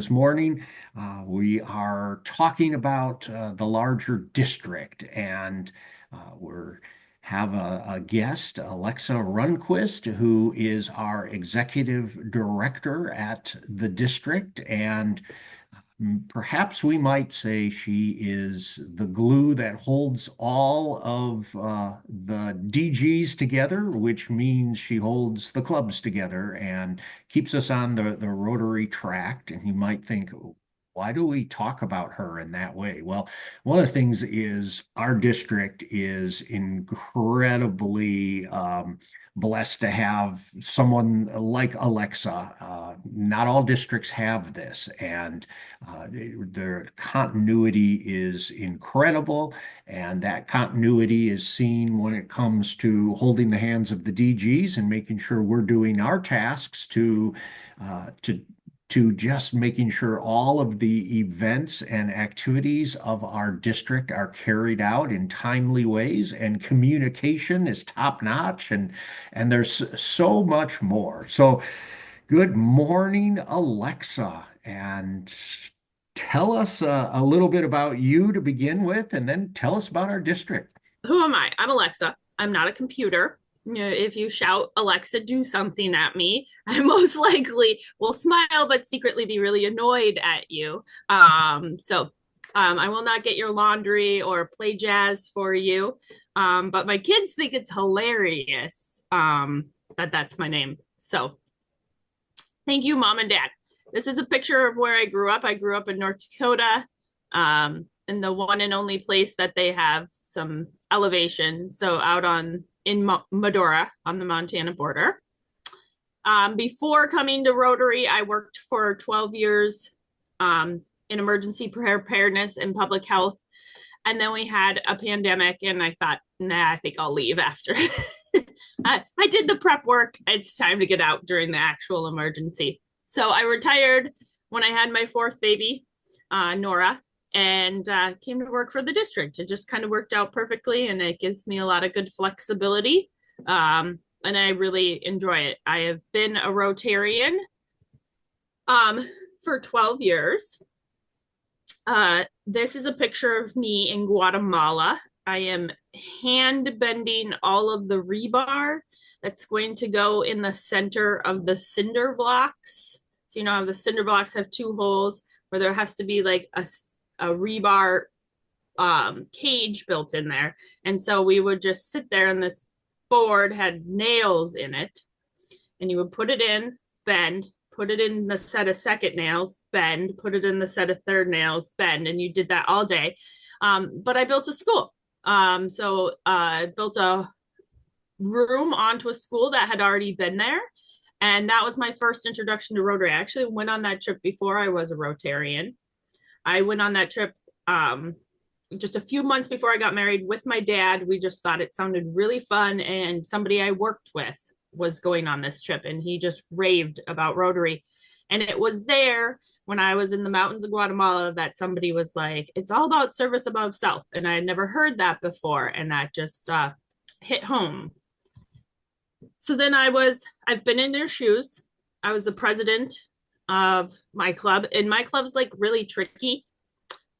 This morning, we are talking about the larger district, and we're have a guest, Alexa Rundquist, who is our executive director at the district, and perhaps we might say she is the glue that holds all of the DGs together, which means she holds the clubs together and keeps us on the Rotary track. And you might think, why do we talk about her in that way? Well, one of the things is our district is incredibly blessed to have someone like Alexa. Not all districts have this, and their continuity is incredible, and that continuity is seen when it comes to holding the hands of the DGs and making sure we're doing our tasks uh, to to just making sure all of the events and activities of our district are carried out in timely ways and communication is top notch and there's so much more. So good morning, Alexa, and tell us a little bit about you to begin with, and then tell us about our district. Who am I? I'm Alexa. I'm not a computer. You know, if you shout, Alexa, do something at me, I most likely will smile, but secretly be really annoyed at you. I will not get your laundry or play jazz for you. But my kids think it's hilarious that that's my name. So thank you, Mom and Dad. This is a picture of where I grew up. I grew up in North Dakota, in the one and only place that they have some elevation. So out on in Medora on the Montana border. Before coming to Rotary, I worked for 12 years in emergency preparedness and public health. And then we had a pandemic, and I thought, nah, I think I'll leave after. I did the prep work. It's time to get out during the actual emergency. So I retired when I had my fourth baby, Nora, and came to work for the district. It just kind of worked out perfectly, and it gives me a lot of good flexibility. And I really enjoy it. I have been a Rotarian for 12 years. This is a picture of me in Guatemala. I am hand bending all of the rebar that's going to go in the center of the cinder blocks. So, you know how the cinder blocks have two holes where there has to be like a rebar cage built in there. And so we would just sit there, and this board had nails in it, and you would put it in, bend, put it in the set of second nails, bend, put it in the set of third nails, bend, and you did that all day. But I built a school. I built a room onto a school that had already been there. And that was my first introduction to Rotary. I actually went on that trip before I was a Rotarian. I went on that trip just a few months before I got married with my dad. We just thought it sounded really fun. And somebody I worked with was going on this trip, and he just raved about Rotary. And it was there when I was in the mountains of Guatemala that somebody was like, it's all about service above self. And I had never heard that before. And that just hit home. So then I've been in their shoes. I was the president of my club, and my club's like really tricky.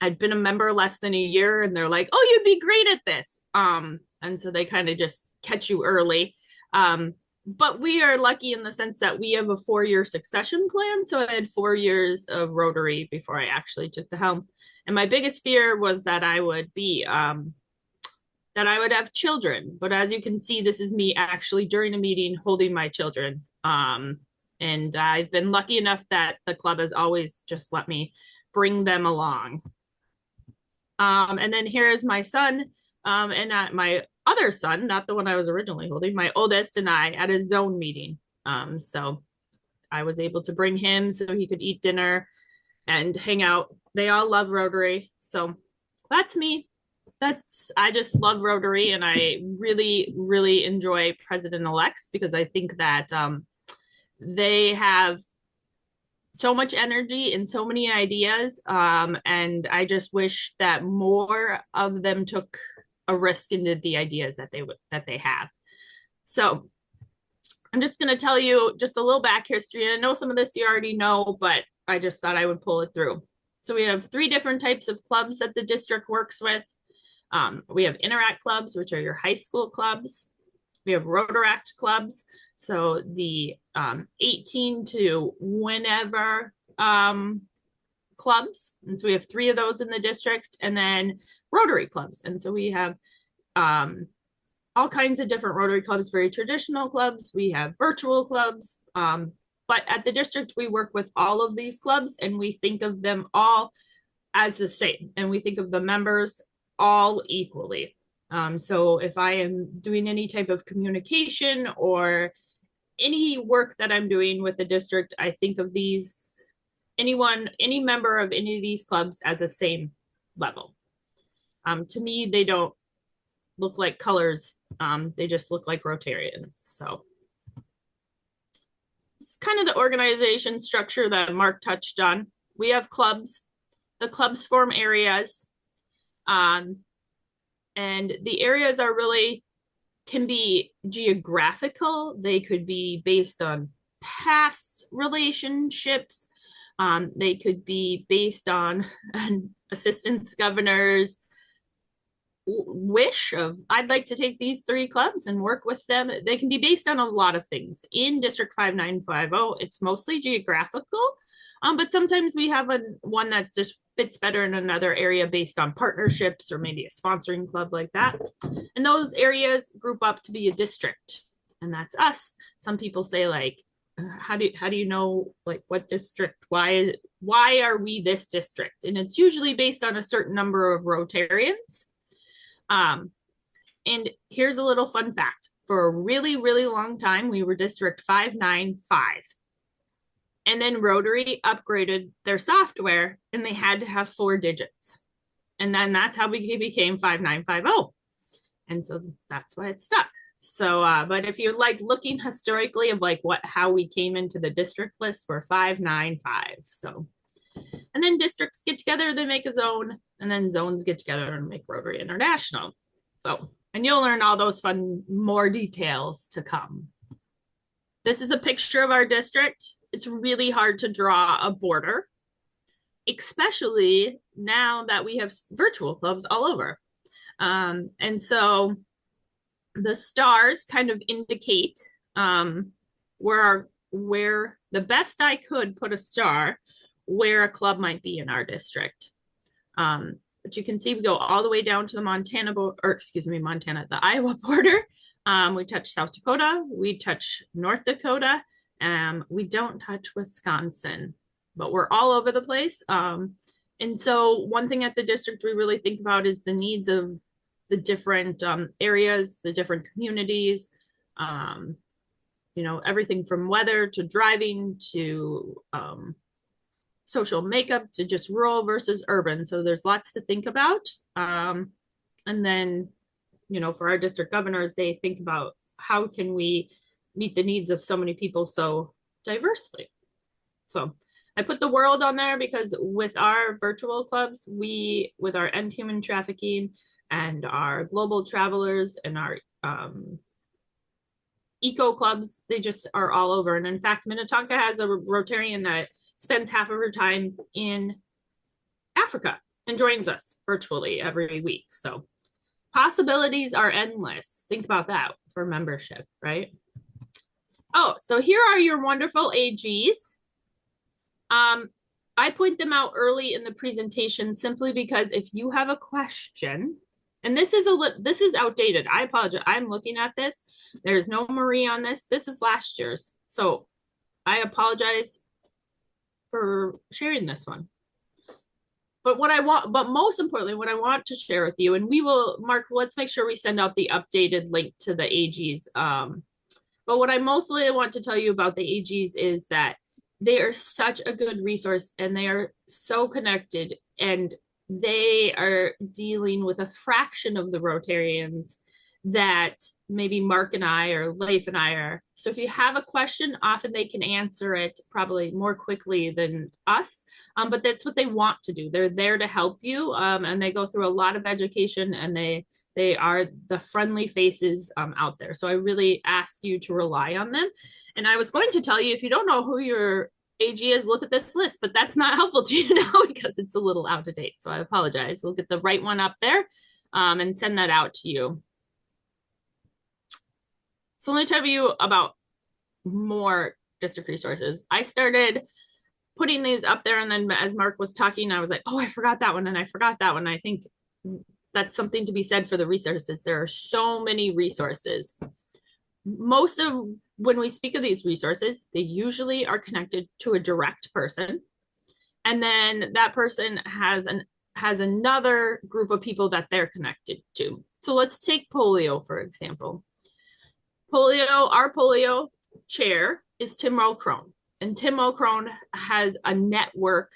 I'd been a member less than a year, and they're like, oh, you'd be great at this. And so they kind of just catch you early. But we are lucky in the sense that we have a 4-year succession plan. So I had 4 years of Rotary before I actually took the helm. And my biggest fear was that I would have children. But as you can see, this is me actually during a meeting holding my children. And I've been lucky enough that the club has always just let me bring them along. And then here's my son, and my other son, not the one I was originally holding, my oldest, and I at a zone meeting. So I was able to bring him so he could eat dinner and hang out. They all love Rotary. So that's me. I just love Rotary, and I really, really enjoy president-elects because I think that they have so much energy and so many ideas. And I just wish that more of them took a risk into the ideas that they have. So I'm just going to tell you just a little back history. And I know some of this you already know, but I just thought I would pull it through. So we have three different types of clubs that the district works with. We have Interact clubs, which are your high school clubs. We have Rotaract clubs, so the 18 to whenever clubs. And so we have three of those in the district, and then Rotary clubs. And so we have all kinds of different Rotary clubs, very traditional clubs. We have virtual clubs. But at the district, we work with all of these clubs and we think of them all as the same. And we think of the members all equally. So if I am doing any type of communication or any work that I'm doing with the district, I think of these, any member of any of these clubs as the same level. To me, they don't look like colors. They just look like Rotarians. So it's kind of the organization structure that Mark touched on. We have clubs. The clubs form areas. And the areas are really, can be geographical. They could be based on past relationships. They could be based on an assistant governor's wish of, I'd like to take these three clubs and work with them. They can be based on a lot of things. In District 5950, it's mostly geographical, but sometimes we have one that just fits better in another area based on partnerships or maybe a sponsoring club like that. And those areas group up to be a district, and that's us. Some people say like, how do you know like what district? Why are we this district? And it's usually based on a certain number of Rotarians. And here's a little fun fact. For a really, really long time, we were District 595. And then Rotary upgraded their software and they had to have 4 digits. And then that's how we became 5950. And so that's why it stuck. So, but if you're like looking historically of like how we came into the district list, we're 595. So, and then districts get together, they make a zone, and then zones get together and make Rotary International. So, and you'll learn all those fun, more details to come. This is a picture of our district. It's really hard to draw a border, especially now that we have virtual clubs all over. And so the stars kind of indicate where the best I could put a star where a club might be in our district. But you can see we go all the way down to the the Iowa border. We touch South Dakota, we touch North Dakota, we don't touch Wisconsin, but we're all over the place. And so one thing at the district we really think about is the needs of the different areas, the different communities, everything from weather to driving to social makeup to just rural versus urban. So there's lots to think about. And then, for our district governors, they think about how can we meet the needs of so many people so diversely. So I put the world on there because with our virtual clubs, with our end human trafficking and our global travelers and our eco clubs, they just are all over. And in fact, Minnetonka has a Rotarian that spends half of her time in Africa and joins us virtually every week. So possibilities are endless. Think about that for membership, right? Oh, so here are your wonderful AGs. I point them out early in the presentation simply because if you have a question, and this is outdated. I apologize. I'm looking at this. There's no Marie on this. This is last year's. So I apologize for sharing this one. But most importantly, what I want to share with you, and we will, Mark, let's make sure we send out the updated link to the AGs. But what I mostly want to tell you about the AGs is that they are such a good resource and they are so connected and they are dealing with a fraction of the Rotarians that maybe Mark and I or Leif and I are. So if you have a question, often they can answer it probably more quickly than us, but that's what they want to do. They're there to help you, and they go through a lot of education and they are the friendly faces out there. So I really ask you to rely on them. And I was going to tell you, if you don't know who your AG is look at this list, but that's not helpful to you now because it's a little out of date. So I apologize. We'll get the right one up there and send that out to you. So let me tell you about more district resources. I started putting these up there, and then as Mark was talking, I was like, oh, I forgot that one, and I forgot that one. I think that's something to be said for the resources. There are so many resources. Most of when we speak of these resources, they usually are connected to a direct person, and then that person has another group of people that they're connected to. So let's take polio for example. Our polio chair is Tim Mulcrone, and Tim Mulcrone has a network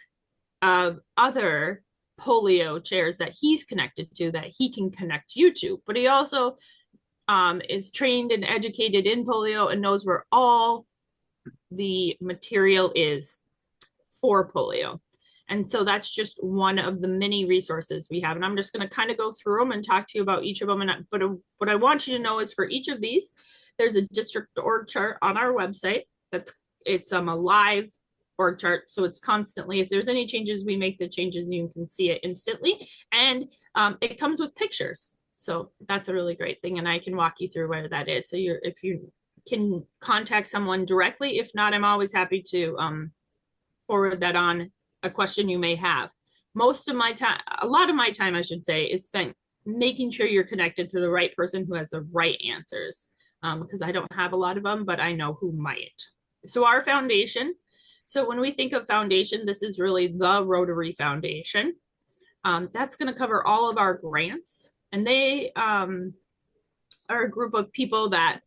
of other polio chairs that he's connected to that he can connect you to. But he also is trained and educated in polio and knows where all the material is for polio. And so that's just one of the many resources we have. And I'm just going to kind of go through them and talk to you about each of them. But what I want you to know is for each of these, there's a district org chart on our website. It's a live org chart. So it's constantly, if there's any changes, we make the changes and you can see it instantly. And it comes with pictures. So that's a really great thing. And I can walk you through where that is. So if you can contact someone directly, if not, I'm always happy to forward that on a question you may have. Most of my time, a lot of my time, I should say, is spent making sure you're connected to the right person who has the right answers. Because I don't have a lot of them, but I know who might. So our foundation. So when we think of foundation, this is really the Rotary Foundation. That's going to cover all of our grants. And they are a group of people that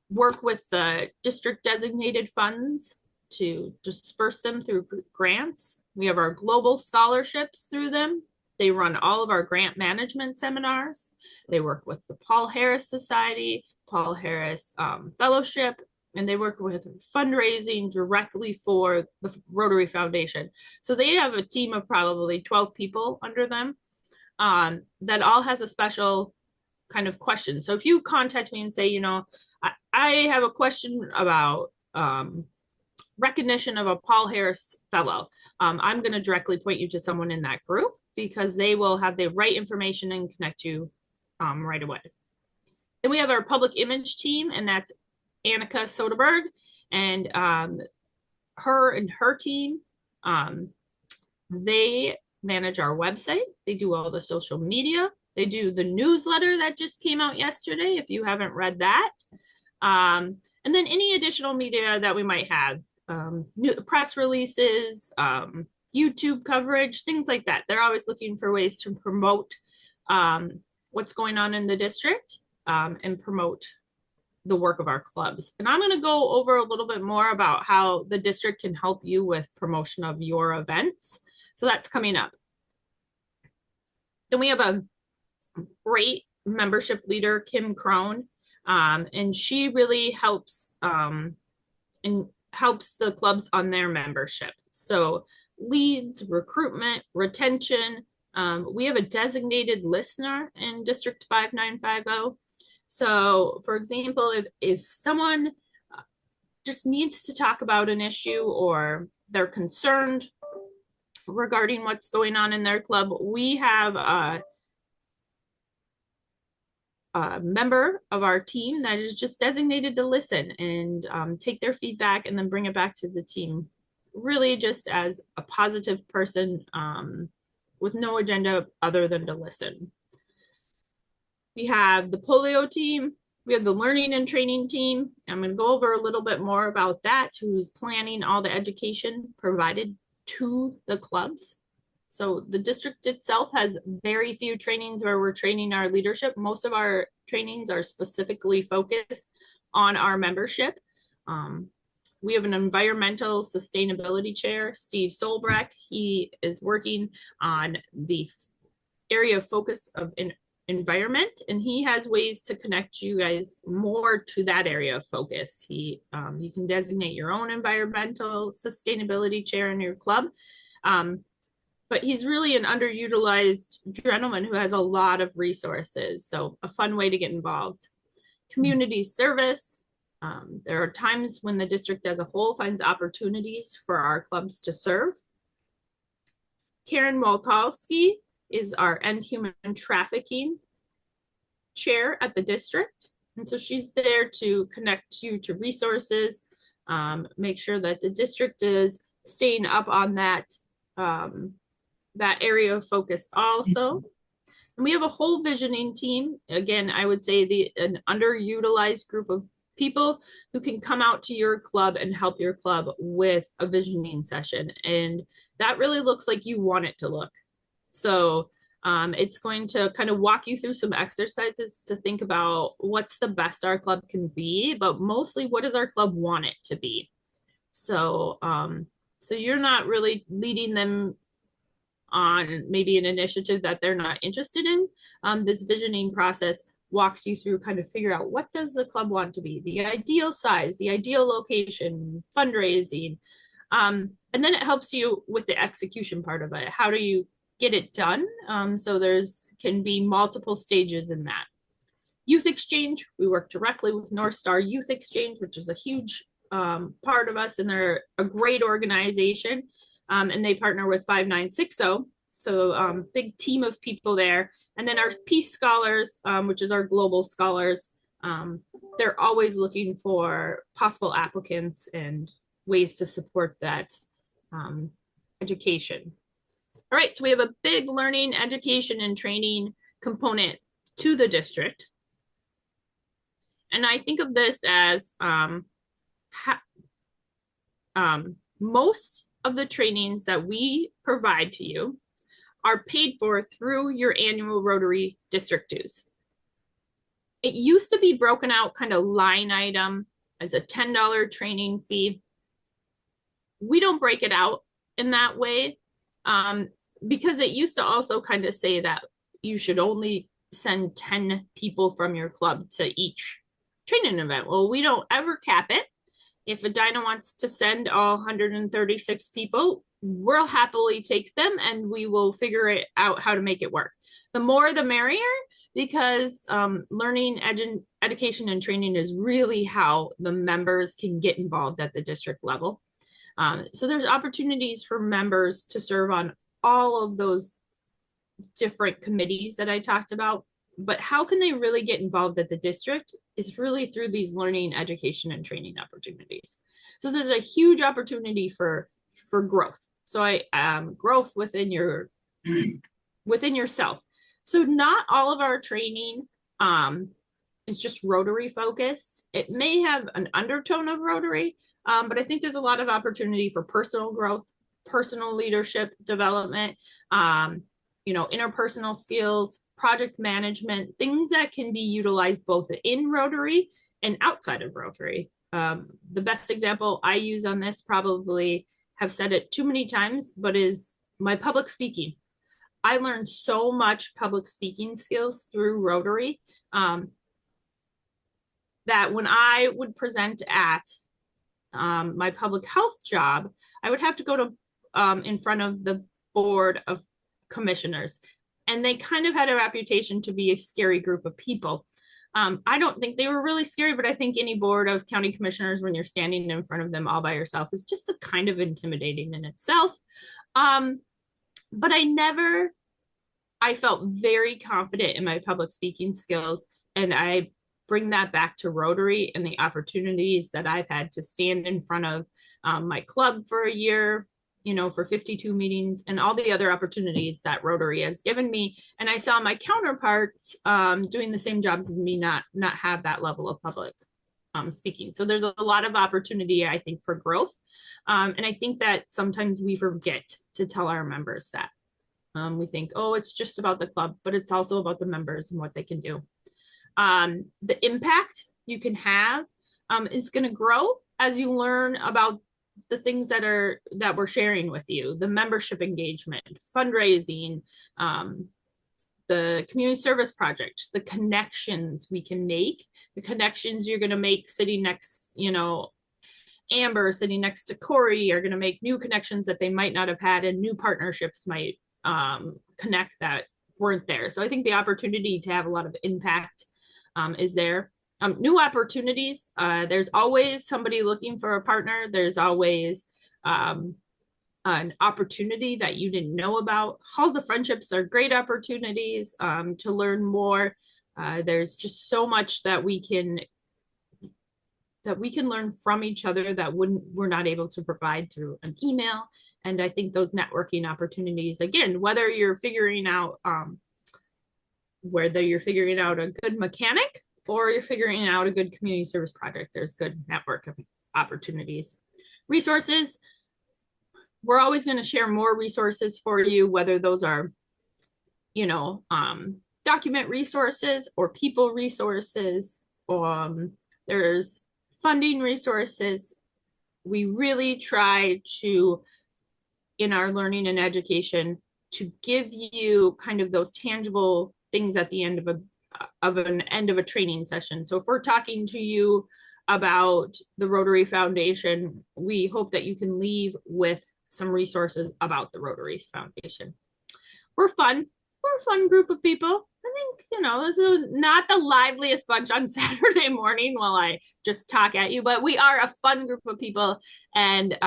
work with the district designated funds to disperse them through grants. We have our global scholarships through them. They run all of our grant management seminars. They work with the Paul Harris Society, Paul Harris Fellowship, and they work with fundraising directly for the Rotary Foundation. So they have a team of probably 12 people under them that all has a special kind of question. So if you contact me and say, you know, I have a question about recognition of a Paul Harris Fellow, I'm going to directly point you to someone in that group because they will have the right information and connect you right away. Then we have our public image team, and that's Annika Soderberg, and her team, they manage our website. They do all the social media. They do the newsletter that just came out yesterday, if you haven't read that. And then any additional media that we might have, new press releases, YouTube coverage, things like that. They're always looking for ways to promote what's going on in the district and promote the work of our clubs. And I'm going to go over a little bit more about how the district can help you with promotion of your events. So that's coming up. Then we have a great membership leader, Kim Crone, and she really helps helps the clubs on their membership. So leads, recruitment, retention. We have a designated listener in District 5950. So for example, if someone just needs to talk about an issue or they're concerned regarding what's going on in their club, we have a member of our team that is just designated to listen and take their feedback and then bring it back to the team, really just as a positive person with no agenda other than to listen. We have the polio team. We have the learning and training team. I'm going to go over a little bit more about that, who's planning all the education provided to the clubs. So the district itself has very few trainings where we're training our leadership. Most of our trainings are specifically focused on our membership. We have an environmental sustainability chair, Steve Solbreck. He is working on the area of focus of environment, and he has ways to connect you guys more to that area of focus. You can designate your own environmental sustainability chair in your club. But he's really an underutilized gentleman who has a lot of resources. So a fun way to get involved. Community service. There are times when the district as a whole finds opportunities for our clubs to serve. Karen Wolkowski is our end human trafficking chair at the district. And so she's there to connect you to resources, make sure that the district is staying up on that area of focus also. And we have a whole visioning team. Again, I would say an underutilized group of people who can come out to your club and help your club with a visioning session. And that really looks like you want it to look. So it's going to kind of walk you through some exercises to think about what's the best our club can be, but mostly what does our club want it to be? So, so you're not really leading them on maybe an initiative that they're not interested in. This visioning process walks you through kind of figure out what does the club want to be, the ideal size, the ideal location, fundraising. And then it helps you with the execution part of it. How do you get it done? So there's can be multiple stages in that. Youth Exchange, we work directly with North Star Youth Exchange, which is a huge part of us, and they're a great organization. And they partner with 5960. So big team of people there. And then our Peace Scholars, which is our global scholars, they're always looking for possible applicants and ways to support that education. All right, so we have a big learning, education, and training component to the district. And I think of this as most of the trainings that we provide to you are paid for through your annual Rotary District dues. It used to be broken out kind of line item as a $10 training fee. We don't break it out in that way because it used to also kind of say that you should only send 10 people from your club to each training event. Well, we don't ever cap it. If Edina wants to send all 136 people, we'll happily take them and we will figure it out how to make it work. The more the merrier, because learning, education, and training is really how the members can get involved at the district level. So there's opportunities for members to serve on all of those different committees that I talked about. But how can they really get involved at the district is really through these learning, education, and training opportunities. So there's a huge opportunity for growth. So growth within yourself. So not all of our training is just Rotary focused. It may have an undertone of Rotary, but I think there's a lot of opportunity for personal growth, personal leadership development, interpersonal skills, project management, things that can be utilized both in Rotary and outside of Rotary. The best example I use on this, probably have said it too many times, but is my public speaking. I learned so much public speaking skills through Rotary that when I would present at my public health job, I would have to go to in front of the board of commissioners. And they kind of had a reputation to be a scary group of people. I don't think they were really scary, but I think any board of county commissioners, when you're standing in front of them all by yourself, is just a kind of intimidating in itself. But I felt very confident in my public speaking skills. And I bring that back to Rotary and the opportunities that I've had to stand in front of my club for a year, for 52 meetings and all the other opportunities that Rotary has given me. And I saw my counterparts doing the same jobs as me not have that level of public speaking. So there's a lot of opportunity, I think, for growth. And I think that sometimes we forget to tell our members that. We think, oh, it's just about the club, but it's also about the members and what they can do. The impact you can have is going to grow as you learn about the things that we're sharing with you, the membership engagement, fundraising, the community service project, the connections we can make, the connections you're going to make sitting next, Amber sitting next to Corey are going to make new connections that they might not have had, and new partnerships might connect that weren't there. So I think the opportunity to have a lot of impact is there. new opportunities. There's always somebody looking for a partner. There's always an opportunity that you didn't know about. Halls of Friendships are great opportunities to learn more. There's just so much that we can learn from each other that we're not able to provide through an email. And I think those networking opportunities, again, whether you're figuring out a good mechanic or you're figuring out a good community service project, there's good network of opportunities. Resources, we're always going to share more resources for you, whether those are, document resources or people resources. There's funding resources. We really try to, in our learning and education, to give you kind of those tangible things at the end of a training session. So if we're talking to you about the Rotary Foundation, we hope that you can leave with some resources about the Rotary Foundation. We're fun. We're a fun group of people. I think, this is not the liveliest bunch on Saturday morning while I just talk at you, but we are a fun group of people. And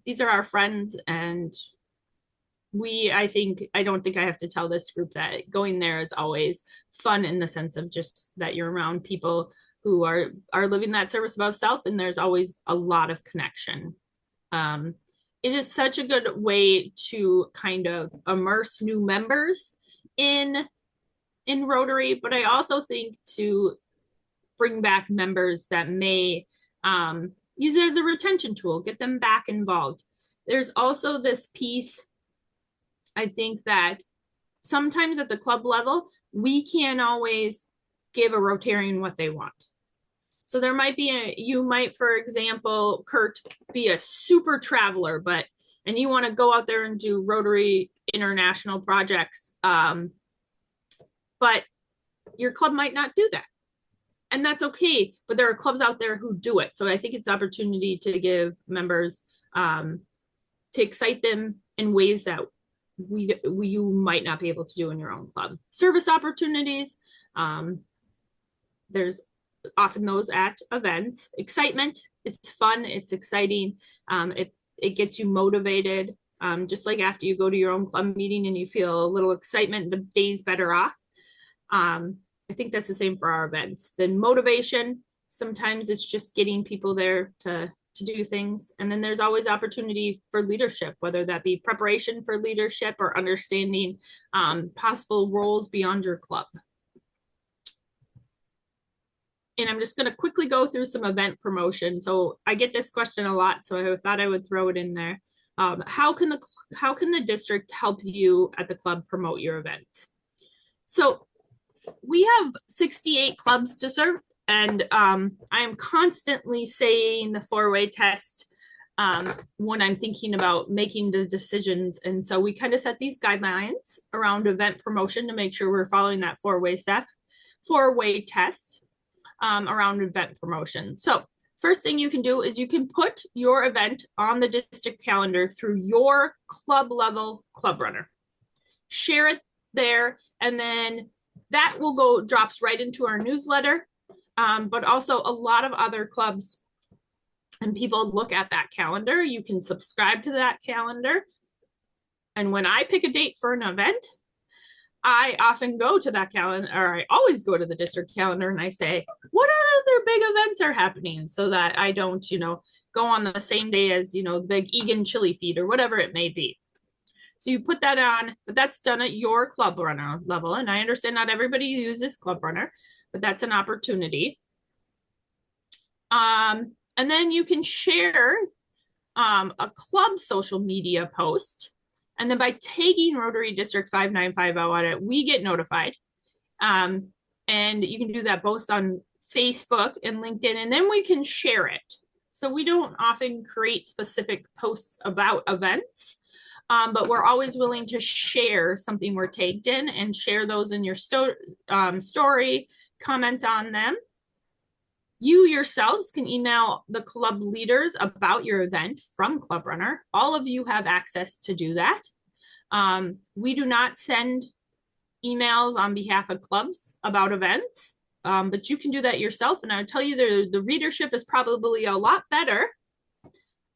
these are our friends. And I don't think I have to tell this group that going there is always fun in the sense of just that you're around people who are living that service above self. And there's always a lot of connection. It is such a good way to kind of immerse new members in Rotary, but I also think to bring back members that may use it as a retention tool, get them back involved. There's also this piece, I think, that sometimes at the club level, we can't always give a Rotarian what they want. So there might be you might, for example, Kurt, be a super traveler, and you want to go out there and do Rotary international projects. But your club might not do that. And that's okay. But there are clubs out there who do it. So I think it's opportunity to give members, to excite them in ways that you might not be able to do in your own club. Service opportunities. There's often those at events. Excitement, it's fun, it's exciting. It gets you motivated. Just like after you go to your own club meeting and you feel a little excitement, the day's better off. I think that's the same for our events. Then motivation, sometimes it's just getting people there to do things. And then there's always opportunity for leadership, whether that be preparation for leadership or understanding possible roles beyond your club. And I'm just going to quickly go through some event promotion. So I get this question a lot, so I thought I would throw it in there. How can the district help you at the club promote your events? So we have 68 clubs to serve, and I am constantly saying the four-way test when I'm thinking about making the decisions. And so we kind of set these guidelines around event promotion to make sure we're following that four-way test around event promotion. So first thing you can do is you can put your event on the district calendar through your club level club runner. Share it there, and then that will drops right into our newsletter. But also a lot of other clubs and people look at that calendar. You can subscribe to that calendar. And when I pick a date for an event, I often go to that calendar, or I always go to the district calendar, and I say, what other big events are happening, so that I don't, go on the same day as, the big Egan chili feed or whatever it may be. So you put that on, but that's done at your club runner level. And I understand not everybody uses club runner, but that's an opportunity. And then you can share a club social media post. And then by tagging Rotary District 5950 on it, we get notified. And you can do that both on Facebook and LinkedIn, and then we can share it. So we don't often create specific posts about events, but we're always willing to share something we're tagged in and share those in your story, comment on them. You yourselves can email the club leaders about your event from Club Runner. All of you have access to do that. We do not send emails on behalf of clubs about events. but you can do that yourself. And I would tell you the readership is probably a lot better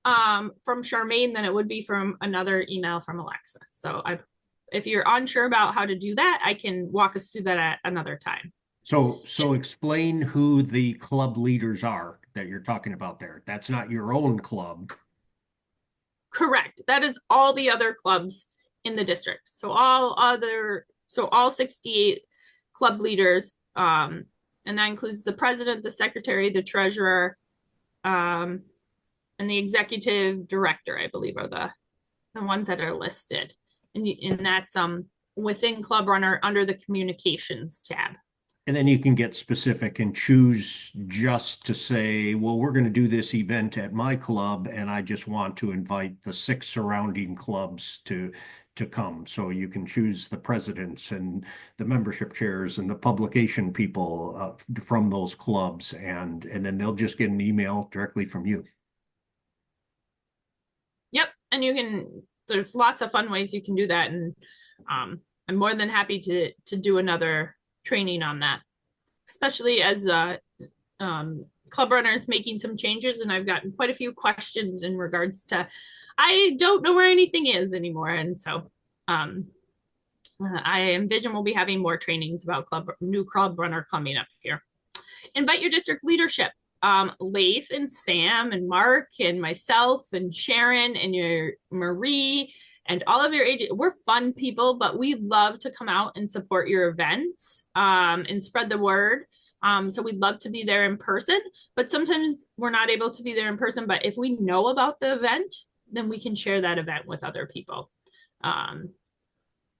from Charmaine than it would be from another email from Alexa. So if you're unsure about how to do that, I can walk us through that at another time. So explain who the club leaders are that you're talking about there. That's not your own club. Correct. That is all the other clubs in the district. So all 68 club leaders, and that includes the president, the secretary, the treasurer, and the executive director, I believe, are the ones that are listed. And that's within Club Runner under the communications tab. And then you can get specific and choose just to say, well, we're going to do this event at my club, and I just want to invite the 6 surrounding clubs to come. So you can choose the presidents and the membership chairs and the publication people from those clubs, and then they'll just get an email directly from you. Yep, and there's lots of fun ways you can do that, and I'm more than happy to do another training on that, especially as club runners making some changes, and I've gotten quite a few questions in regards to I don't know where anything is anymore, and so I envision we'll be having more trainings about new club runner coming up here. Invite your district leadership. Leif and Sam and Mark and myself and Sharon and your Marie and all of your agents. We're fun people, but we love to come out and support your events and spread the word. So we'd love to be there in person, but sometimes we're not able to be there in person. But if we know about the event, then we can share that event with other people.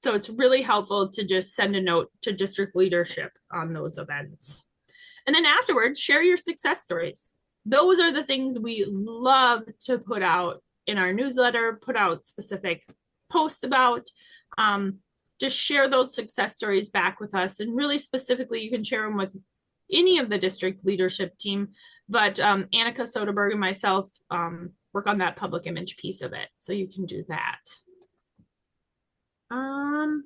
So it's really helpful to just send a note to district leadership on those events. And then afterwards, share your success stories. Those are the things we love to put out in our newsletter, put out specific posts about. Just share those success stories back with us. And really specifically, you can share them with any of the district leadership team. But Annika Soderberg and myself work on that public image piece of it. So you can do that. And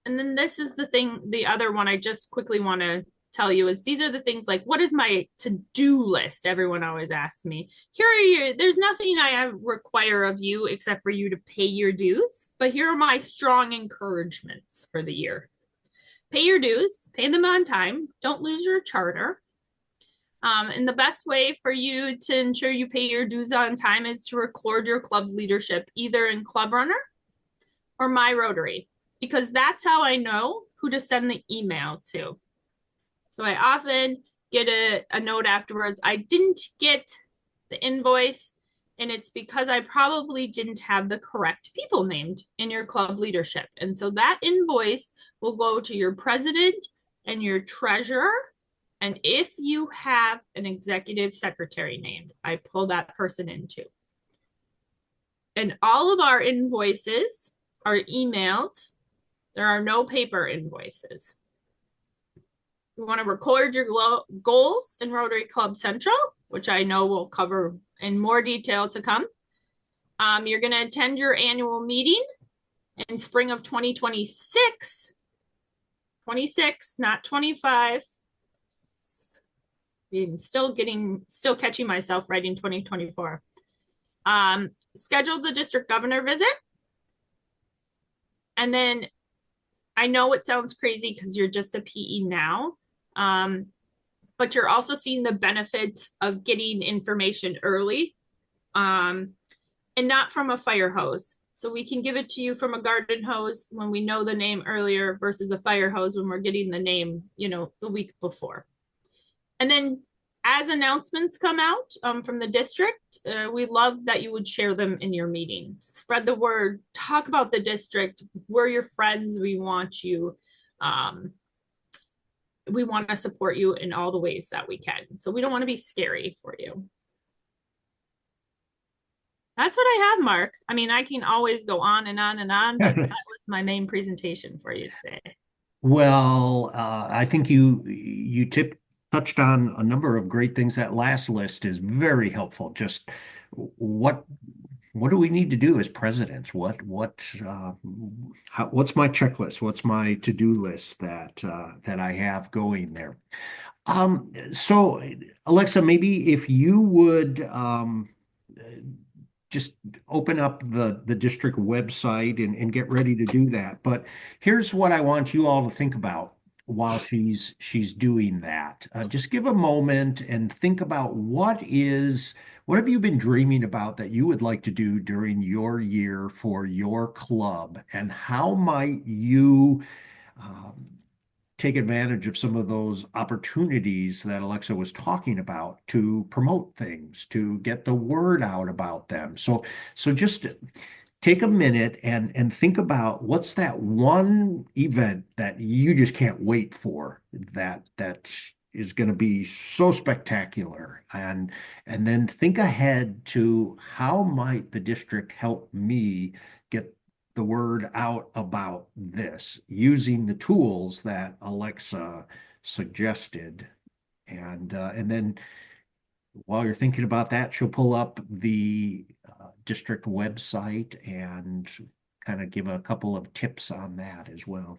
then this is the other one I just quickly want to tell you is these are the things like, what is my to-do list? Everyone always asks me. There's nothing I require of you except for you to pay your dues, but here are my strong encouragements for the year. Pay your dues, pay them on time, don't lose your charter. And the best way for you to ensure you pay your dues on time is to record your club leadership either in Club Runner or My Rotary, because that's how I know who to send the email to. So I often get a note afterwards, I didn't get the invoice, and it's because I probably didn't have the correct people named in your club leadership. And so that invoice will go to your president and your treasurer. And if you have an executive secretary named, I pull that person into. And all of our invoices are emailed. There are no paper invoices. You want to record your goals in Rotary Club Central, which I know we'll cover in more detail to come. You're going to attend your annual meeting in spring of 2026. 26, not 25. I'm still catching myself writing 2024. Schedule the district governor visit. And then I know it sounds crazy because you're just a PE now, but you're also seeing the benefits of getting information early and not from a fire hose. So we can give it to you from a garden hose when we know the name earlier versus a fire hose when we're getting the name, the week before. And then as announcements come out from the district, we love that you would share them in your meetings. Spread the word, talk about the district. We're your friends. We want you. We want to support you in all the ways that we can. So we don't want to be scary for you. That's what I have, Mark. I mean, I can always go on and on and on, but that was my main presentation for you today. Well, I think you touched on a number of great things. That last list is very helpful. Just what what do we need to do as presidents? What's my checklist? What's my to-do list that I have going there? So Alexa, maybe if you would just open up the district website and get ready to do that. But here's what I want you all to think about while she's doing that. Just give a moment and think about what have you been dreaming about that you would like to do during your year for your club, and how might you um, take advantage of some of those opportunities that Alexa was talking about to promote things, to get the word out about them. So just take a minute and think about what's that one event that you just can't wait for, that is going to be so spectacular, and then think ahead to how might the district help me get the word out about this using the tools that Alexa suggested. And then while you're thinking about that, she'll pull up the district website and kind of give a couple of tips on that as well.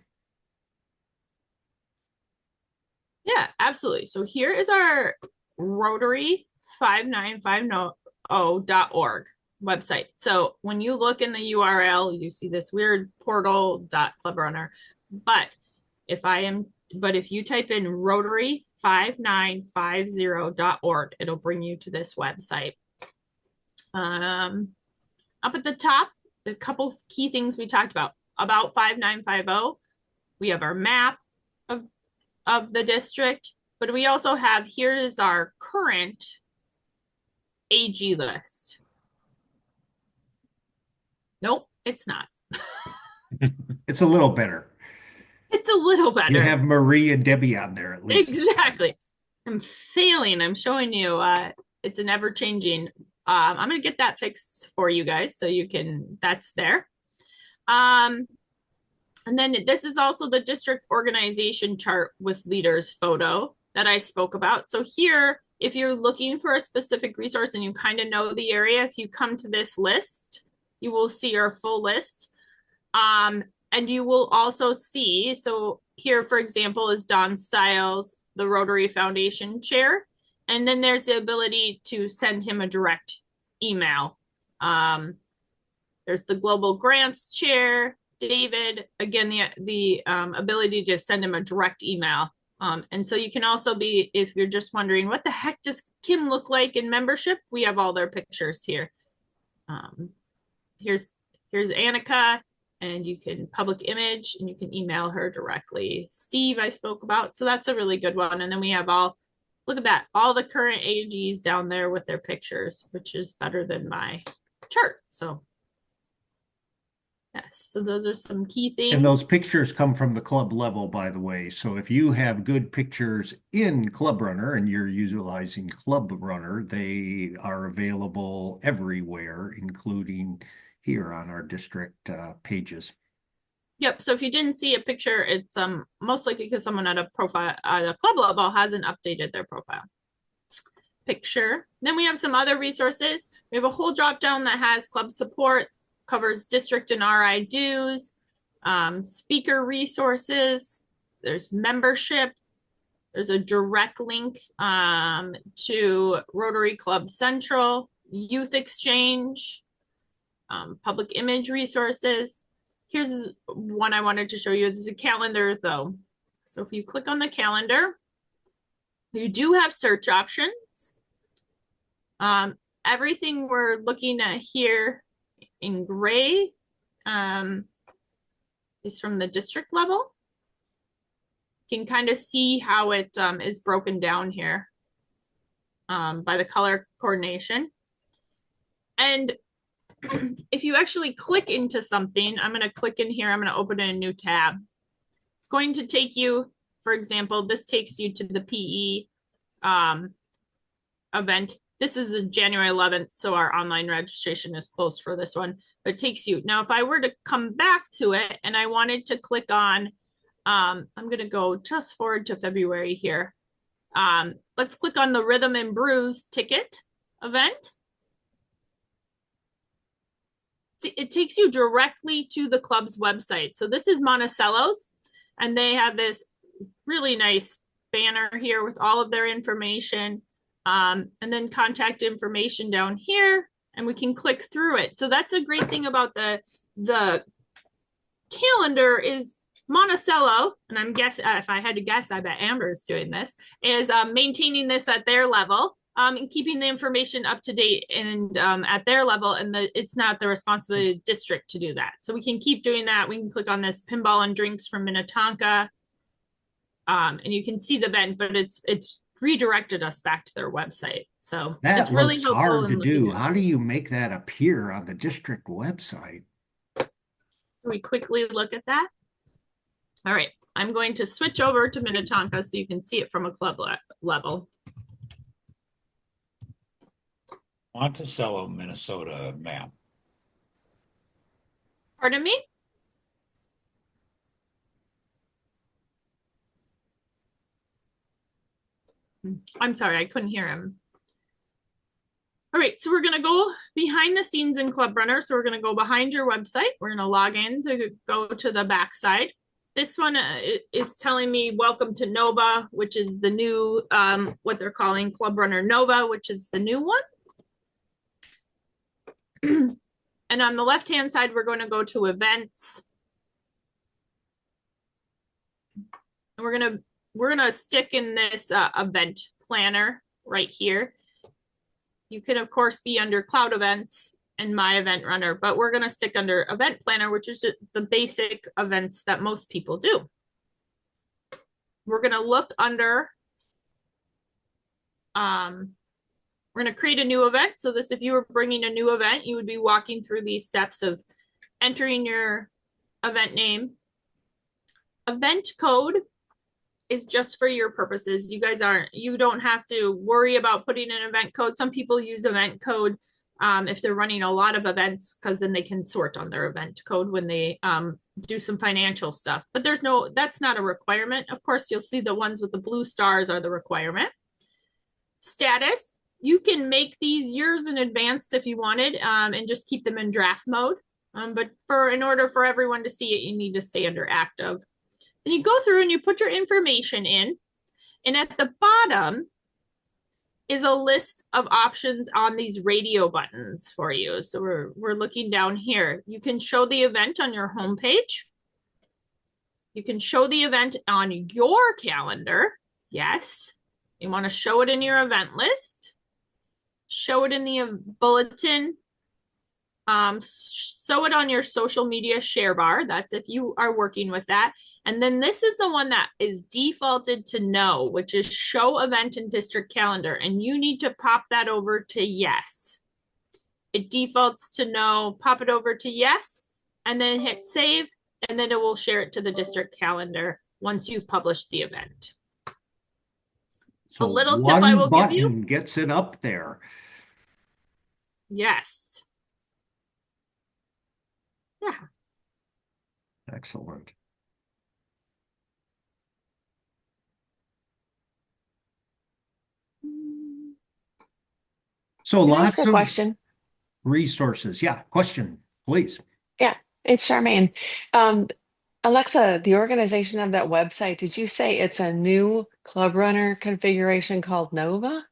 Yeah, absolutely. So here is our Rotary 5950.org website. So when you look in the URL, you see this weird portal.clubrunner. But if you type in Rotary 5950.org, it'll bring you to this website. Up at the top, a couple key things we talked about 5950. We have our map of the district, but we also have, here is our current AG list. Nope, it's not. It's a little better. It's a little You better. have Marie and Debbie on there at least. Exactly. I'm failing. I'm showing you. It's an ever changing. I'm gonna get that fixed for you guys so you can. That's there. Um, and then this is also the district organization chart with leaders photo that I spoke about. So here, if you're looking for a specific resource and you kind of know the area, if you come to this list, you will see our full list. And you will also see, so here, for example, is Don Stiles, the Rotary Foundation chair. And then there's the ability to send him a direct email. There's the Global Grants chair, David, again, the ability to send him a direct email. And so you can also be, if you're just wondering, what the heck does Kim look like in membership? We have all their pictures here. Here's Annika, and you can public image and you can email her directly. Steve, I spoke about. So that's a really good one. And then we have look at that, all the current AGs down there with their pictures, which is better than my chart. So yes, so those are some key And those things. pictures come from the club level, by the way. So if you have good pictures in Club Runner and you're utilizing Club Runner, they are available everywhere, including here on our district pages. Yep. So if you didn't see a picture, it's most likely because someone at a profile at a club level hasn't updated their profile picture. Then we have some other resources. We have a whole drop down that has club support, covers district and RI dues, speaker resources. There's membership. There's a direct link to Rotary Club Central, Youth Exchange, public image resources. Here's one I wanted to show you. This is a calendar though. So if you click on the calendar, you do have search options. Everything we're looking at here in gray is from the district level. You can kind of see how it is broken down here by the color coordination. And if you actually click into something, I'm going to click in here. I'm going to open a new tab. It's going to take you, for example, this takes you to the PE event. This is January 11th, so our online registration is closed for this one, but it takes you. Now, if I were to come back to it and I wanted to click on, I'm going to go just forward to February here. Let's click on the Rhythm and Brews ticket event. it takes you directly to the club's website. So this is Monticello's, and they have this really nice banner here with all of their information, and then contact information down here, and we can click through it. So that's a great thing about the calendar is Monticello, and I'm guessing if I had to guess, I bet Amber is doing this, is maintaining this at their level, and keeping the information up to date and at their level, and it's not the responsibility of the district to do that. So we can keep doing that. We can click on this pinball and drinks from Minnetonka, and you can see the event, but it's redirected us back to their website. So it's That really looks helpful hard to in looking do. at How do things. you make that appear on the district website? Can we quickly look at that? All right, I'm going to switch over to Minnetonka so you can see it from a club level. Monticello, Minnesota map. Pardon me? I'm sorry, I couldn't hear him. All right, so we're gonna go behind the scenes in Club Runner. So we're gonna go behind your website. We're gonna log in to go to the backside. This one is telling me welcome to Nova, which is the new, what they're calling Club Runner Nova, which is the new one. And on the left-hand side, we're going to go to events. And we're gonna stick in this event planner right here. You can, of course, be under cloud events and my event runner, but we're going to stick under event planner, which is the basic events that most people do. We're going to look under, we're going to create a new event. So this, if you were bringing a new event, you would be walking through these steps of entering your event name. Event code is just for your purposes. You don't have to worry about putting an event code. Some people use event code if they're running a lot of events, because then they can sort on their event code when they do some financial stuff. But that's not a requirement. Of course, you'll see the ones with the blue stars are the requirement. Status, you can make these years in advance if you wanted, and just keep them in draft mode. But in order for everyone to see it, you need to stay under active. Then you go through and you put your information in, and at the bottom is a list of options on these radio buttons for you. So we're looking down here. You can show the event on your homepage. You can show the event on your calendar. Yes. You want to show it in your event list. Show it in the bulletin. Show it on your social media share bar. That's if you are working with that. And then this is the one that is defaulted to no, which is show event in district calendar. And you need to pop that over to yes. It defaults to no, pop it over to yes, and then hit save, and then it will share it to the district calendar once you've published the event. So a little tip I will give you. One button gets it up there. Yes. Yeah. Excellent. So Can I lots ask a of question? resources. Yeah, question, please. Yeah, it's Charmaine. Um, Alexa, the organization of that website, did you say it's a new Club Runner configuration called Nova?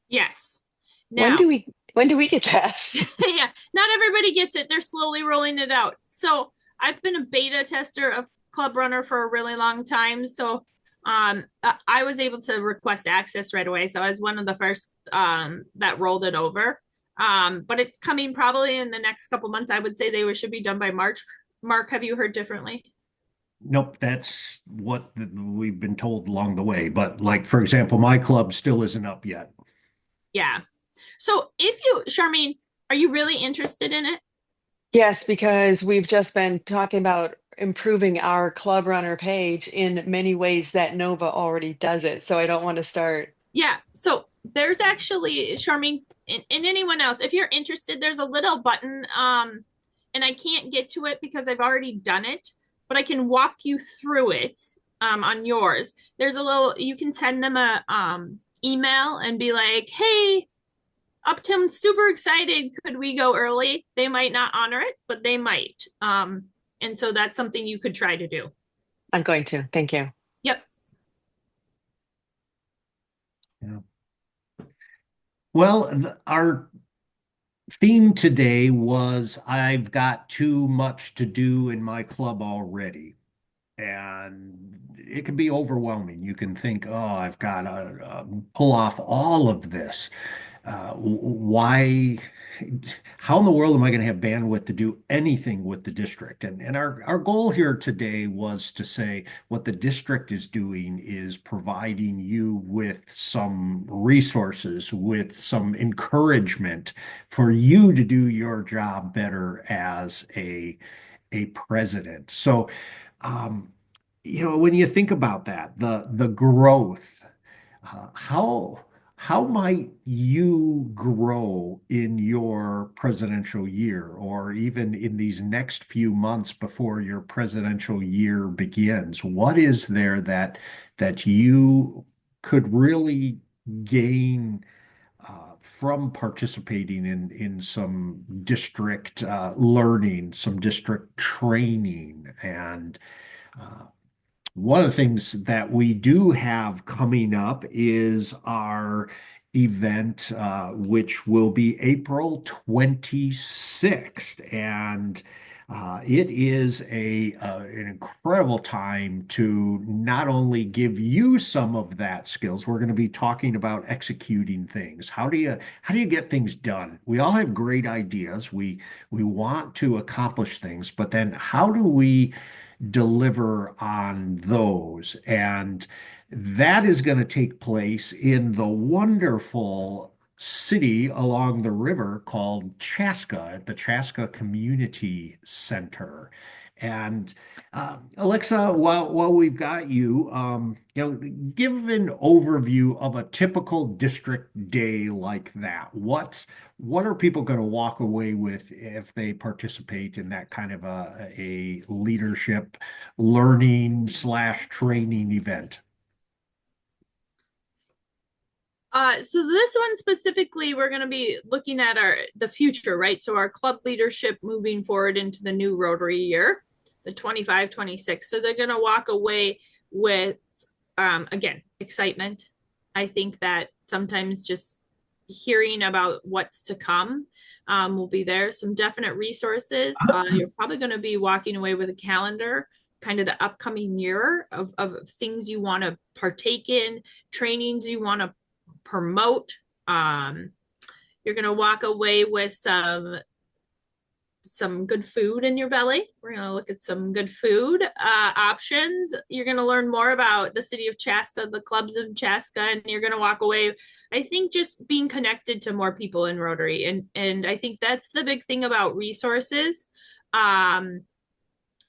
Yes. When Now, do we get that? yeah, not everybody gets it. They're slowly rolling it out. So I've been a beta tester of Club Runner for a really long time. So I was able to request access right away. So I was one of the first that rolled it over. But it's coming probably in the next couple months. I would say they should be done by March. Mark, have you heard differently? Nope, that's what we've been told along the way. But like, for example, my club still isn't up yet. Yeah. So if you, Charmaine, are you really interested in it? Yes, because we've just been talking about improving our Club Runner page in many ways that Nova already does it. So I don't want to start. Yeah. So there's actually, Charmaine, and anyone else, if you're interested, there's a little button, and I can't get to it because I've already done it, but I can walk you through it on yours. There's a little, you can send them a email and be like, hey, Uptown's super excited. Could we go early? They might not honor it, but they might. And so that's something you could try to do. I'm going to. Thank you. Yep. Yeah. Well, our theme today was I've got too much to do in my club already. And it can be overwhelming. You can think, oh, I've got to pull off all of this. Why? How in the world am I going to have bandwidth to do anything with the district? And our goal here today was to say what the district is doing is providing you with some resources, with some encouragement for you to do your job better as a president. So, um, when you think about that, the growth, how might you grow in your presidential year, or even in these next few months before your presidential year begins? What is there that you could really gain from participating in some district learning, some district training, and uh, one of the things that we do have coming up is our event, which will be April 26th. And it is an incredible time to not only give you some of that skills, we're going to be talking about executing things. How do you get things done? We all have great ideas. We want to accomplish things, but then how do we deliver on those? And that is going to take place in the wonderful city along the river called Chaska at the Chaska Community Center. And Alexa, while we've got you, give an overview of a typical district day like that. What are people going to walk away with if they participate in that kind of a leadership learning / training event? So this one specifically, we're going to be looking at the future, right? So our club leadership moving forward into the new Rotary year, the 25-26. So they're going to walk away with, again, excitement. I think that sometimes just hearing about what's to come will be there. Some definite resources. You're probably going to be walking away with a calendar, kind of the upcoming year of things you want to partake in, trainings you want to promote. You're going to walk away with some good food in your belly. We're going to look at some good food options. You're going to learn more about the city of Chaska, the clubs of Chaska, and you're going to walk away, I think, just being connected to more people in Rotary. And I think that's the big thing about resources,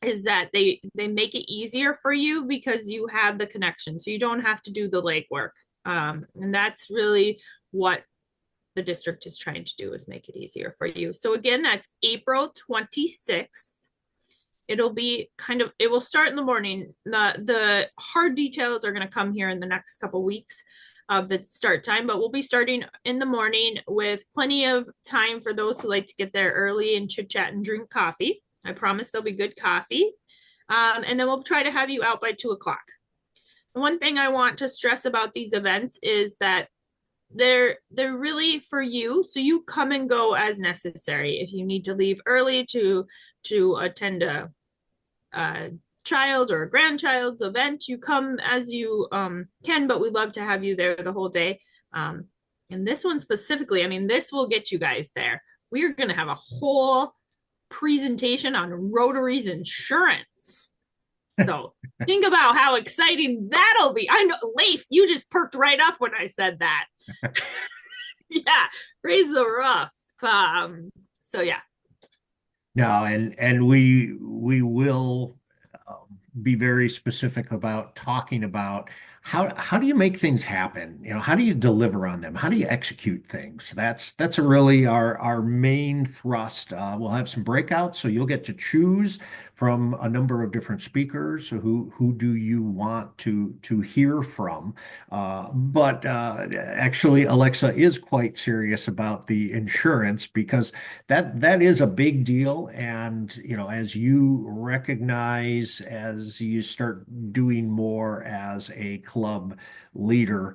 is that they make it easier for you because you have the connection. So you don't have to do the legwork. And that's really what the district is trying to do, is make it easier for you. So again, that's April 26th. It will start in the morning. The hard details are going to come here in the next couple weeks of the start time, but we'll be starting in the morning with plenty of time for those who like to get there early and chit chat and drink coffee. I promise there'll be good coffee. And then we'll try to have you out by 2:00. One thing I want to stress about these events is that they're really for you. So you come and go as necessary. If you need to leave early to attend a child or a grandchild's event, you come as you can, but we'd love to have you there the whole day. And this one specifically, I mean, this will get you guys there. We're going to have a whole presentation on Rotary's insurance. So think about how exciting that'll be. I know, Leif, you just perked right up when I said that. Yeah, raise the roof. So yeah. No, and we will be very specific about talking about how do you make things happen? How do you deliver on them? How do you execute things? That's really our main thrust. We'll have some breakouts, so you'll get to choose from a number of different speakers. Who do you want to hear from? But actually, Alexa is quite serious about the insurance because that is a big deal. And as you recognize, as you start doing more as a club leader,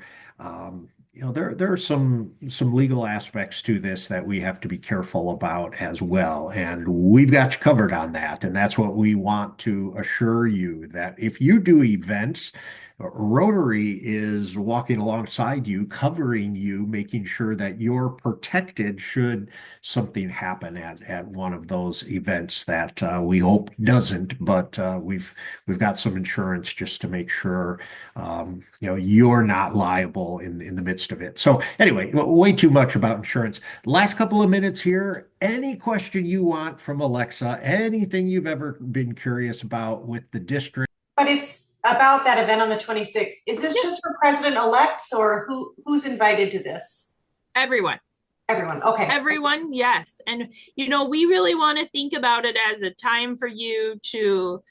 there are some legal aspects to this that we have to be careful about as well, and we've got you covered on that. And that's what we want to assure you, that if you do events, Rotary is walking alongside you, covering you, making sure that you're protected should something happen at one of those events that we hope doesn't. But we've got some insurance just to make sure you're not liable in the midst of it. So anyway, way too much about insurance. Last couple of minutes here. Any question you want from Alexa? Anything you've ever been curious about with the district? But it's about that event on the 26th. Is this just for president-elects, or who's invited to this? Everyone. Everyone. Okay. Everyone, yes. And we really want to think about it as a time for you to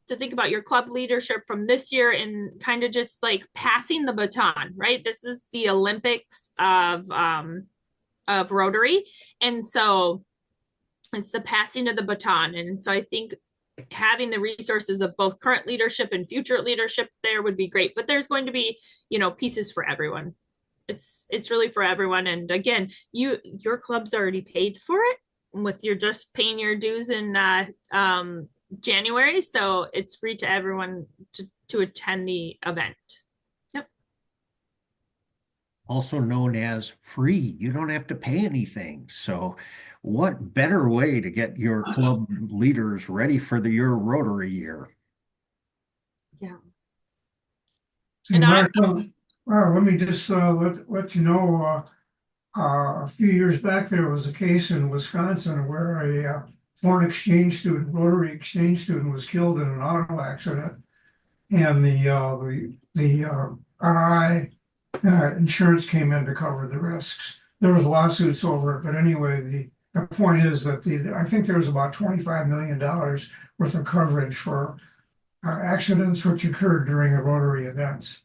think about your club leadership from this year, and kind of just like passing the baton, right? This is the Olympics of Rotary. And so it's the passing of the baton. And so I think having the resources of both current leadership and future leadership there would be great. But there's going to be, pieces for everyone. It's really for everyone. And again, your club's already paid for it with your just paying your dues in January. So it's free to everyone to attend the event. Yep. Also known as free. You don't have to pay anything. So what better way to get your club leaders ready for your Rotary year? Yeah. See, And Mark, let me just let you know, a few years back, there was a case in Wisconsin where a foreign exchange student, Rotary exchange student, was killed in an auto accident, and the RI insurance came in to cover the risks. There was lawsuits over it, but anyway, the point is that I think there was about $25 million worth of coverage for accidents which occurred during the Rotary events.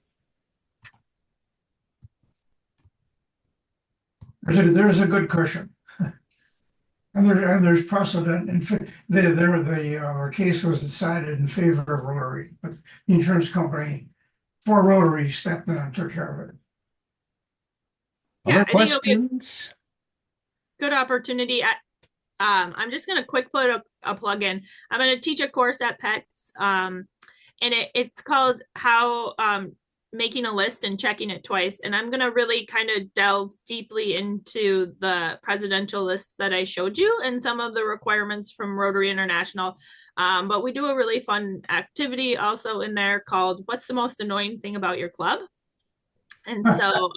There's a good cushion. And there's precedent. In fact, the case was decided in favor of Rotary, but the insurance company for Rotary stepped in and took care of it. Other I think it'll be a questions? good opportunity. I'm just going to quick put a plug in. I'm going to teach a course at PETS, and it's called How Making a List and Checking It Twice. And I'm going to really kind of delve deeply into the presidential lists that I showed you and some of the requirements from Rotary International. But we do a really fun activity also in there called What's the Most Annoying Thing About Your Club? And so,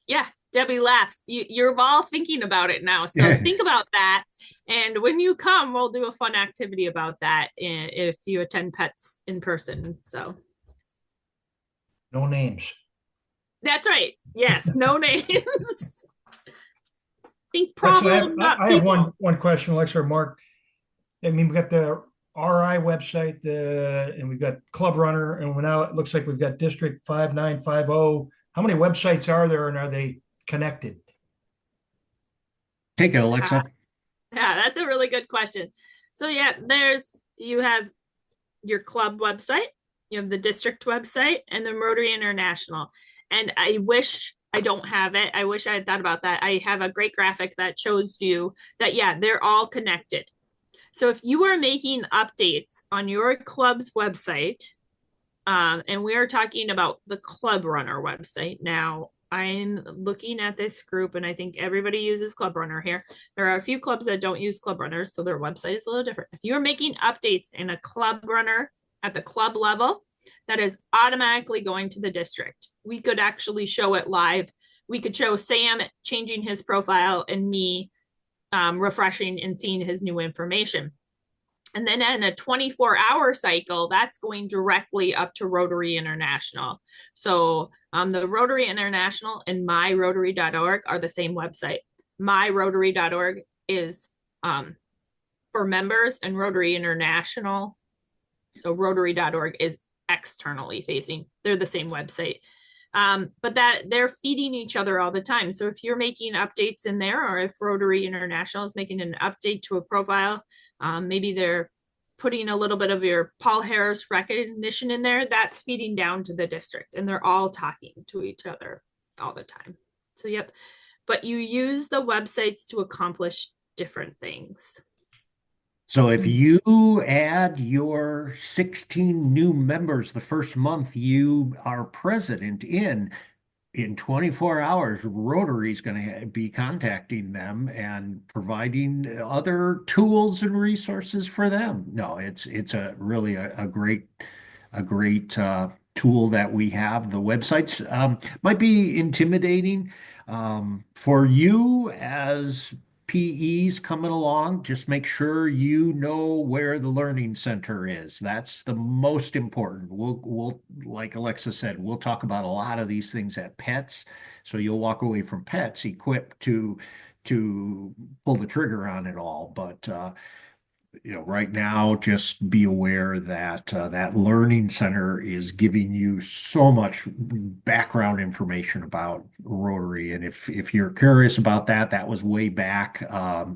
yeah, Debbie laughs. You're all thinking about it now. So think about that. And when you come, we'll do a fun activity about that if you attend PETS in person. So No names. that's right. Yes, no names. Think Actually, problem, not I have people. one question, Alexa or Mark. I mean, we've got the RI website, and we've got Club Runner, and now it looks like we've got District 5950. How many websites are there, and are they connected? Take it, Alexa. Yeah, that's a really good question. So yeah, you have your club website, you have the district website, and the Rotary International. And I wish I don't have it. I wish I had thought about that. I have a great graphic that shows you that, yeah, they're all connected. So if you are making updates on your club's website, and we are talking about the Club Runner website now, I'm looking at this group, and I think everybody uses Club Runner here. There are a few clubs that don't use Club Runners, so their website is a little different. If you're making updates in a Club Runner at the club level, that is automatically going to the district. We could actually show it live. We could show Sam changing his profile and me refreshing and seeing his new information. And then in a 24-hour cycle, that's going directly up to Rotary International. So the Rotary International and myrotary.org are the same website. Myrotary.org is for members, and Rotary International. So Rotary.org is externally facing. They're the same website. But that they're feeding each other all the time. So if you're making updates in there, or if Rotary International is making an update to a profile, maybe they're putting a little bit of your Paul Harris recognition in there, that's feeding down to the district, and they're all talking to each other all the time. So, yep. But you use the websites to accomplish different things. So if you add your 16 new members the first month you are president in 24 hours, Rotary is going to be contacting them and providing other tools and resources for them. No, it's a really a great tool that we have. The websites might be intimidating for you as PEs coming along. Just make sure you know where the learning center is. That's the most important. We'll like Alexa said, we'll talk about a lot of these things at PETS, so you'll walk away from PETS equipped to pull the trigger on it all. But right now, just be aware that that learning center is giving you so much background information about Rotary. And if you're curious about that, that was way back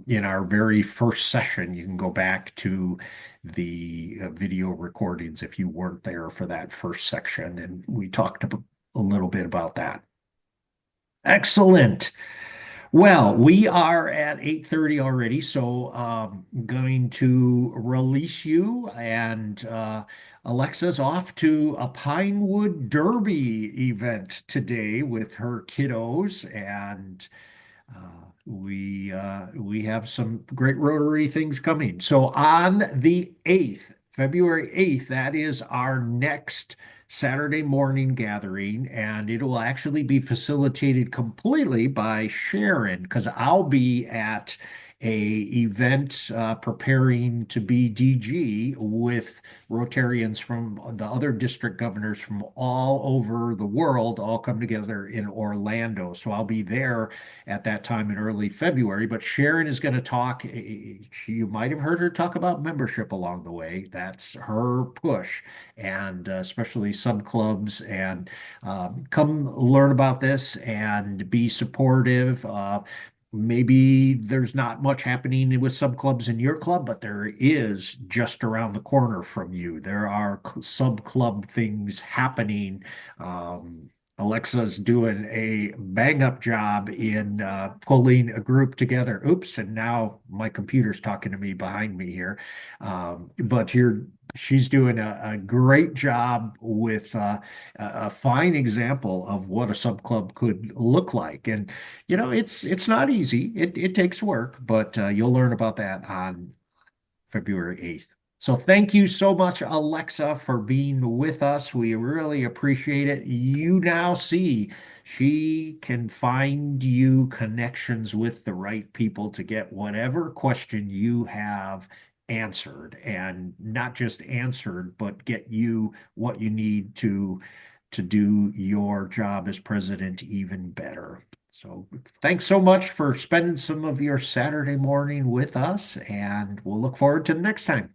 in our very first session. You can go back to the video recordings if you weren't there for that first section, and we talked a little bit about that. Excellent. Well, we are at 8:30 already, so I'm going to release you, and Alexa's off to a Pinewood Derby event today with her kiddos, and we have some great Rotary things coming. So on the 8th, February 8th, that is our next Saturday morning gathering, and it will actually be facilitated completely by Sharon, because I'll be at a event preparing to be DG with Rotarians from the other district governors from all over the world, all come together in Orlando. So I'll be there at that time in early February. But Sharon is going to talk. You might have heard her talk about membership along the way. That's her push, and especially sub clubs. And come learn about this and be supportive. Maybe there's not much happening with sub clubs in your club, but there is just around the corner from you. There are sub club things happening. Alexa's doing a bang up job in pulling a group together. Oops, and now my computer's talking to me behind me here. But she's doing a great job with a fine example of what a sub club could look like. And it's not easy. It takes work, but you'll learn about that on February 8th. So thank you so much, Alexa, for being with us. We really appreciate it. You now see she can find you connections with the right people to get whatever question you have answered, and not just answered, but get you what you need to do your job as president even better. So thanks so much for spending some of your Saturday morning with us, and we'll look forward to the next time.